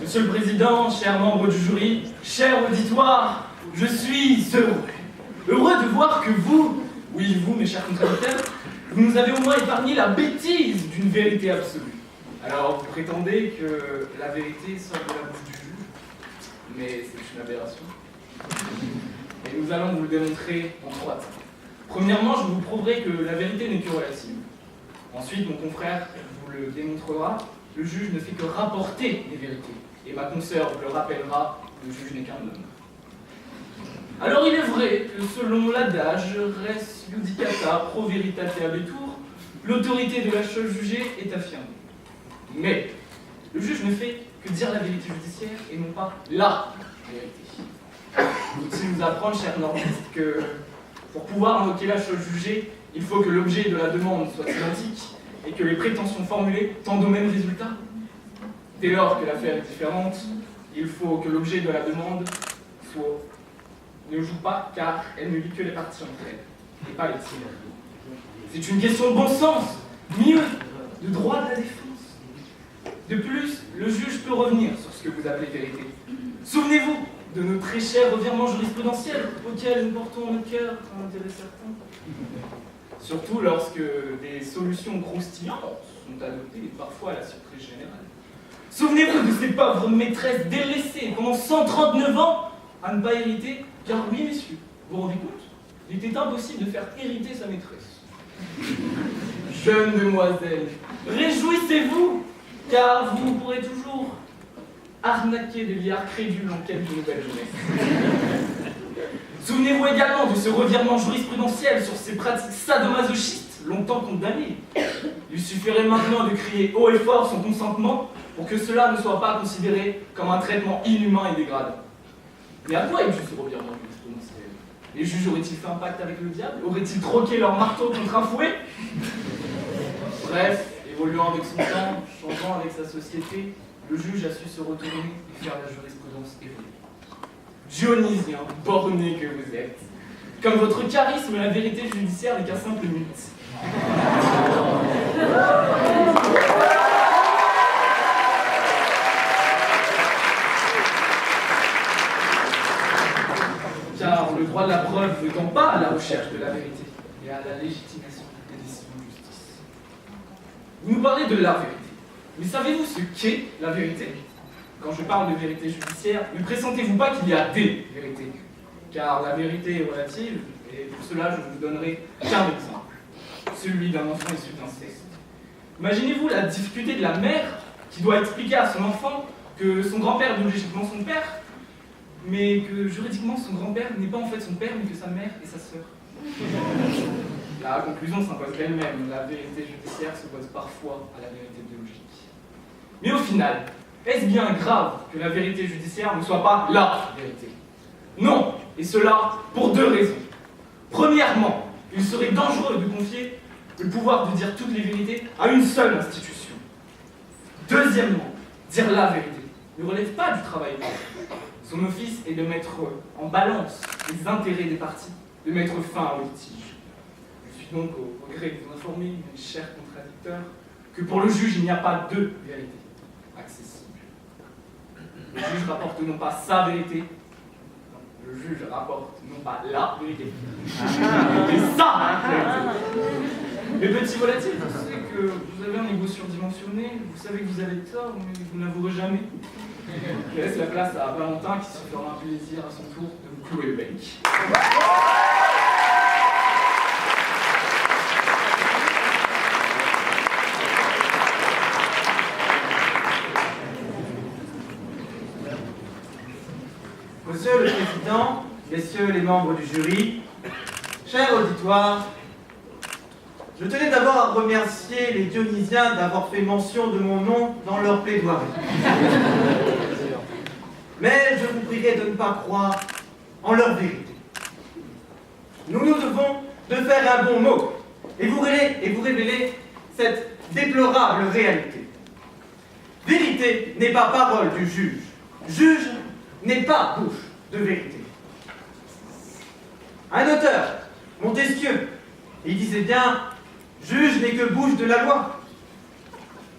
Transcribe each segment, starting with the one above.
Monsieur le Président, chers membres du jury, cher auditoire, je suis heureux de voir que vous, oui vous mes chers contradicteurs, vous nous avez au moins épargné la bêtise d'une vérité absolue. Alors vous prétendez que la vérité sort de la bouche du juge, mais c'est une aberration. Et nous allons vous le démontrer en 3 temps. Premièrement, je vous prouverai que la vérité n'est que relative. Ensuite, mon confrère vous le démontrera, le juge ne fait que rapporter les vérités. Et ma consoeur vous le rappellera, le juge n'est qu'un homme. Alors il est vrai que selon l'adage res judicata pro veritate habetur, l'autorité de la chose jugée est affirmée. Mais le juge ne fait que dire la vérité judiciaire et non pas la vérité. Faut-il nous apprendre, chers nordistes, que pour pouvoir invoquer la chose jugée, il faut que l'objet de la demande soit identique et que les prétentions formulées tendent au même résultat? Dès lors que l'affaire est différente, il faut que l'objet de la demande ne joue pas, car elle ne lie que les parties entre elles, et pas les tiers. C'est une question de bon sens, mieux, de droit de la défense. De plus, le juge peut revenir sur ce que vous appelez vérité. Souvenez-vous de nos très chers revirements jurisprudentiels, auxquels nous portons notre cœur un intérêt certain. Surtout lorsque des solutions croustillantes sont adoptées, et parfois à la surprise générale. Souvenez-vous de ces pauvres maîtresses délaissées pendant 139 ans à ne pas hériter, car oui, messieurs, vous vous rendez compte? Il était impossible de faire hériter sa maîtresse. Jeunes demoiselles, réjouissez-vous, car vous pourrez toujours arnaquer des liards crédules en quête de nouvelles jeunesse. Souvenez-vous également de ce revirement jurisprudentiel sur ces pratiques sadomasochistes longtemps condamnées. Il suffirait maintenant de crier haut et fort son consentement pour que cela ne soit pas considéré comme un traitement inhumain et dégradant. Mais à quoi est dû ce revirement jurisprudentiel? Les juges auraient-ils fait un pacte avec le diable? Auraient-ils troqué leur marteau contre un fouet? Bref, évoluant avec son temps, changeant avec sa société, le juge a su se retourner et faire la jurisprudence évoluer. Dionysien, borné que vous êtes. Comme votre charisme, la vérité judiciaire n'est qu'un simple mythe. Car le droit de la preuve ne tend pas à la recherche de la vérité, mais à la légitimation des décisions de justice. Vous nous parlez de la vérité. Mais savez-vous ce qu'est la vérité? Quand je parle de vérité judiciaire, ne pressentez-vous pas qu'il y a des vérités? Car la vérité est relative, et pour cela je ne vous donnerai qu'un exemple, celui d'un enfant issu d'inceste. Imaginez-vous la difficulté de la mère qui doit expliquer à son enfant que son grand-père est biologiquement son père, mais que juridiquement son grand-père n'est pas en fait son père, mais que sa mère et sa sœur. La conclusion s'impose elle-même, la vérité judiciaire s'oppose parfois à la vérité biologique. Mais au final, est-ce bien grave que la vérité judiciaire ne soit pas la vérité? Non, et cela pour 2 raisons. Premièrement, il serait dangereux de confier le pouvoir de dire toutes les vérités à une seule institution. Deuxièmement, dire la vérité ne relève pas du travail de l'homme. Son office est de mettre en balance les intérêts des parties, de mettre fin au litige. Je suis donc au regret de vous informer, mes chers contradicteurs, que pour le juge, il n'y a pas de vérité accessible. Le juge rapporte non pas sa vérité, le juge rapporte non pas la vérité, mais sa vérité. Mes petits volatiles, je sais que vous avez un ego surdimensionné, vous savez que vous avez tort, mais vous n'avouerez jamais. Je laisse la place à Valentin qui se fera un plaisir à son tour de vous clouer le bec. Monsieur le Président, messieurs les membres du jury, cher auditoire, je tenais d'abord à remercier les Dionysiens d'avoir fait mention de mon nom dans leur plaidoirie. Mais je vous prierai de ne pas croire en leur vérité. Nous nous devons de faire un bon mot et vous révéler cette déplorable réalité. Vérité n'est pas parole du juge. Juge n'est pas bouche de vérité. Un auteur, Montesquieu, il disait bien « Juge n'est que bouche de la loi ».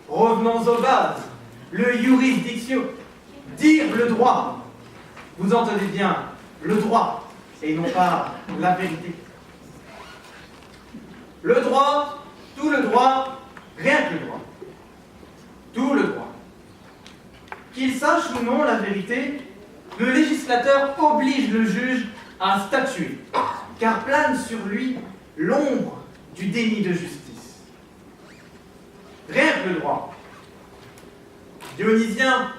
Revenons aux bases, le jurisdictio, dire le droit. Vous entendez bien, le droit, et non pas la vérité. Le droit, tout le droit, rien que le droit. Tout le droit. Qu'il sache ou non la vérité, le législateur oblige le juge à statuer, car plane sur lui l'ombre du déni de justice. Rien que le droit. Dionysien,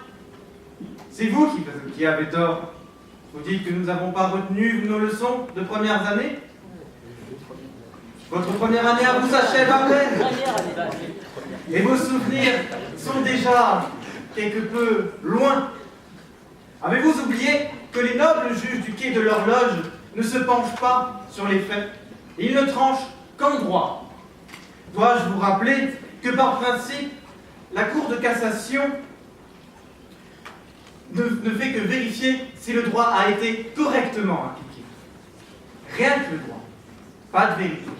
c'est vous qui avez tort. Vous dites que nous n'avons pas retenu nos leçons de premières années. Votre première année à vous s'achève à peine. Et vos souvenirs sont déjà quelque peu loin. Avez-vous oublié que les nobles juges du quai de l'horloge ne se penchent pas sur les faits? Ils ne tranchent qu'en droit. Dois-je vous rappeler que par principe, la Cour de cassation ne fait que vérifier si le droit a été correctement appliqué. Rien que le droit, pas de vérité.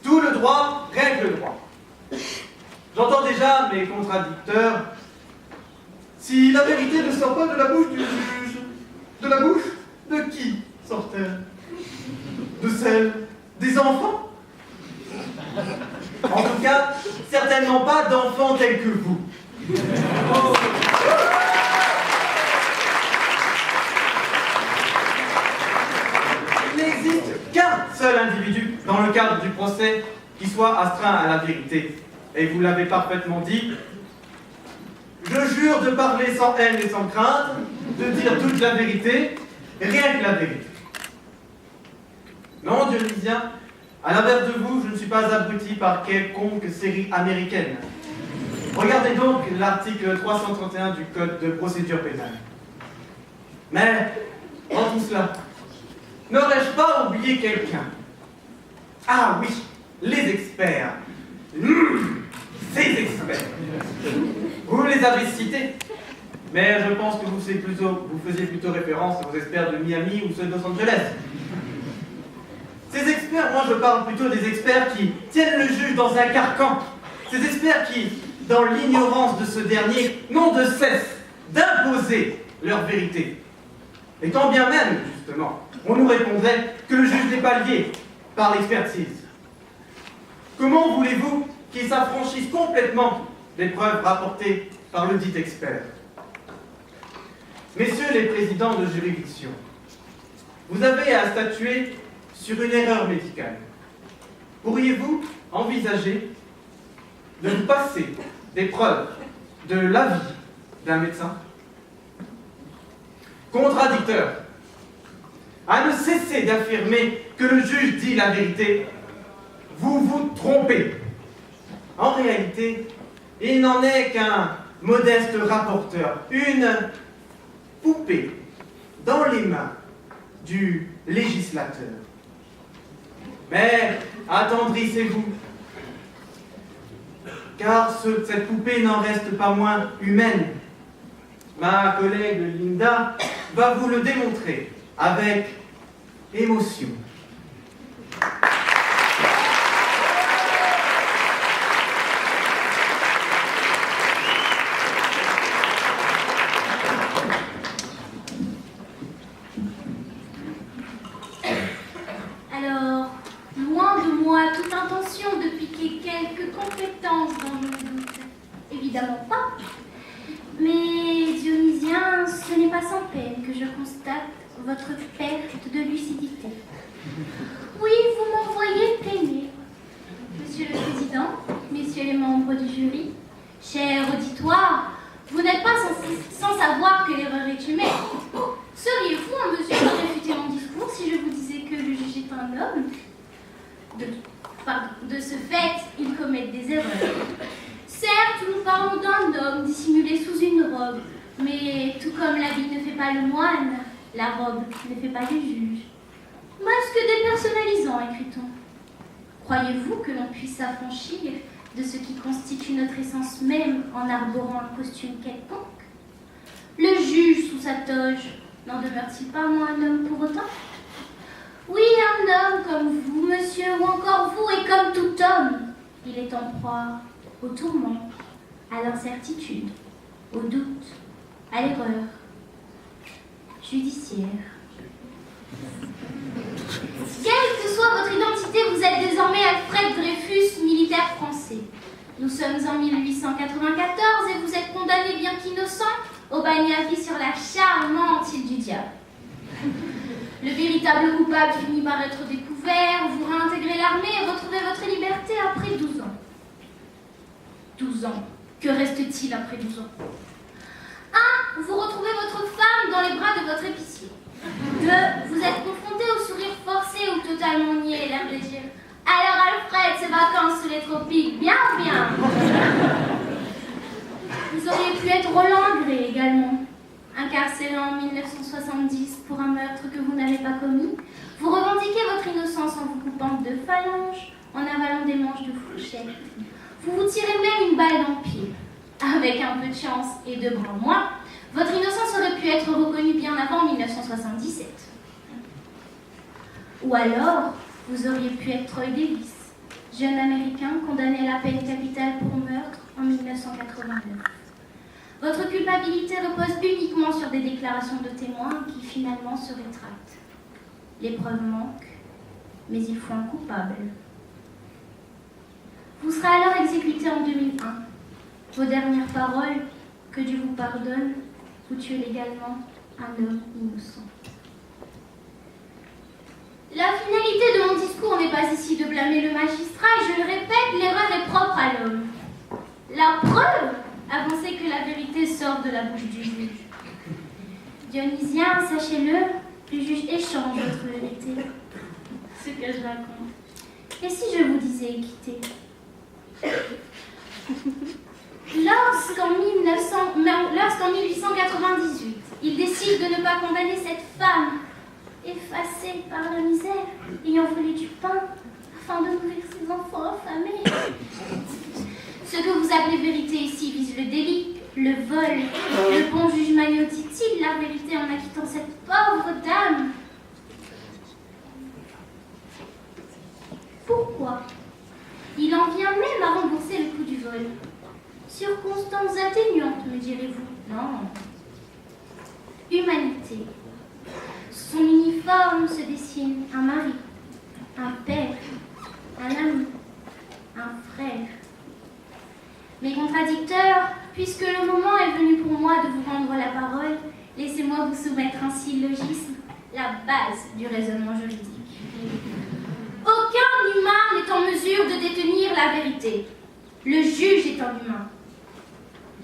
Tout le droit, rien que le droit. J'entends déjà mes contradicteurs. Si la vérité ne sort pas de la bouche du juge, de la bouche de qui sort-elle? De celle des enfants? En tout cas, certainement pas d'enfants tels que vous. Il n'existe qu'un seul individu dans le cadre du procès qui soit astreint à la vérité. Et vous l'avez parfaitement dit. Je jure de parler sans haine et sans crainte, de dire toute la vérité, rien que la vérité. Non, Dionysien, à l'inverse de vous, je ne suis pas abruti par quelconque série américaine. Regardez donc l'article 331 du Code de procédure pénale. Mais, dans tout cela, n'aurais-je pas oublié quelqu'un? Ah oui, les experts. Ces experts. Vous les avez cités, mais je pense que vous faisiez plutôt référence aux experts de Miami ou ceux de Los Angeles. Ces experts, moi je parle plutôt des experts qui tiennent le juge dans un carcan. Ces experts qui, dans l'ignorance de ce dernier, n'ont de cesse d'imposer leur vérité. Et quand bien même, justement, on nous répondrait que le juge n'est pas lié par l'expertise. Comment voulez-vous qu'il s'affranchisse complètement des preuves rapportées par le dit expert? Messieurs les présidents de juridiction, vous avez à statuer sur une erreur médicale. Pourriez-vous envisager de nous passer des preuves de l'avis d'un médecin? Contradicteur, à ne cesser d'affirmer que le juge dit la vérité, vous vous trompez. En réalité, il n'en est qu'un modeste rapporteur, une poupée dans les mains du législateur. Mais attendrissez-vous, car cette poupée n'en reste pas moins humaine. Ma collègue Linda va vous le démontrer avec émotion. Alors, loin de moi toute intention de piquer quelques compétences dans mon doute. Évidemment pas. Mais Dionysien, ce n'est pas sans peine que je constate votre perte de lucidité. Oui, vous m'envoyez peiner. Monsieur le Président, messieurs les membres du jury, cher auditoire, vous n'êtes pas sans savoir que l'erreur est humaine. Seriez-vous en mesure de réfuter mon discours si je vous disais que le juge est un homme? De ce fait, il commet des erreurs. Certes, nous parlons d'un homme dissimulé sous une robe, mais tout comme l'habit ne fait pas le moine, la robe ne fait pas le juge. Masque dépersonnalisant, écrit-on. Croyez-vous que l'on puisse s'affranchir de ce qui constitue notre essence même en arborant un costume quelconque? Le juge sous sa toge n'en demeure-t-il pas moins un homme pour autant? Oui, un homme comme vous, monsieur, ou encore vous, et comme tout homme. Il est en proie au tourment, à l'incertitude, au doute, à l'erreur judiciaire. Quelle que soit votre identité, vous êtes désormais Alfred Dreyfus, militaire français. Nous sommes en 1894 et vous êtes condamné bien qu'innocent au bagne à vie sur la charmante île du diable. Le véritable coupable finit par être découvert, vous réintégrez l'armée et retrouvez votre liberté après 12 ans. 12 ans. Que reste-t-il après 12 ans? 1. Vous retrouvez votre femme dans les bras de votre épicier. 2. Vous êtes confronté au sourire forcé ou totalement niais, l'air de dire « Alors Alfred, ces vacances sous les tropiques, bien ou bien ?» Vous auriez pu être Roland Gray également. Incarcéré en 1970 pour un meurtre que vous n'avez pas commis, vous revendiquez votre innocence en vous coupant 2 phalanges, en avalant des manches de fourchette. Vous vous tirez même une balle dans le pied. Avec un peu de chance et 2 bras en moins, votre innocence aurait pu être reconnue bien avant 1977. Ou alors, vous auriez pu être Troy Davis, jeune américain condamné à la peine capitale pour meurtre en 1989. Votre culpabilité repose uniquement sur des déclarations de témoins qui finalement se rétractent. Les preuves manquent, mais il faut un coupable. Vous serez alors exécuté en 2001. Vos dernières paroles, que Dieu vous pardonne, vous tuez légalement un homme innocent. La finalité de mon discours n'est pas ici de blâmer le magistrat, et je le répète, l'erreur est propre à l'homme. La preuve avancez que la vérité sort de la bouche du juge. Dionysien, sachez-le, le juge échange votre vérité. Ce que je raconte. Et si je vous disais équité? Lorsqu'en 1898, il décide de ne pas condamner cette femme, effacée par la misère, ayant volé du pain, afin de nourrir ses enfants affamés. Ce que vous appelez vérité ici vise le délit, le vol. Le bon juge Magnot dit-il la vérité en acquittant cette pauvre dame. Pourquoi? Il en vient même à rembourser le coût du vol. Circonstances atténuantes, me direz-vous. Non. Humanité. Son uniforme se dessine un mari, un père, un ami, un frère. Mes contradicteurs, puisque le moment est venu pour moi de vous rendre la parole, laissez-moi vous soumettre un syllogisme, la base du raisonnement juridique. Aucun humain n'est en mesure de détenir la vérité. Le juge est un humain.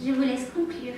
Je vous laisse conclure.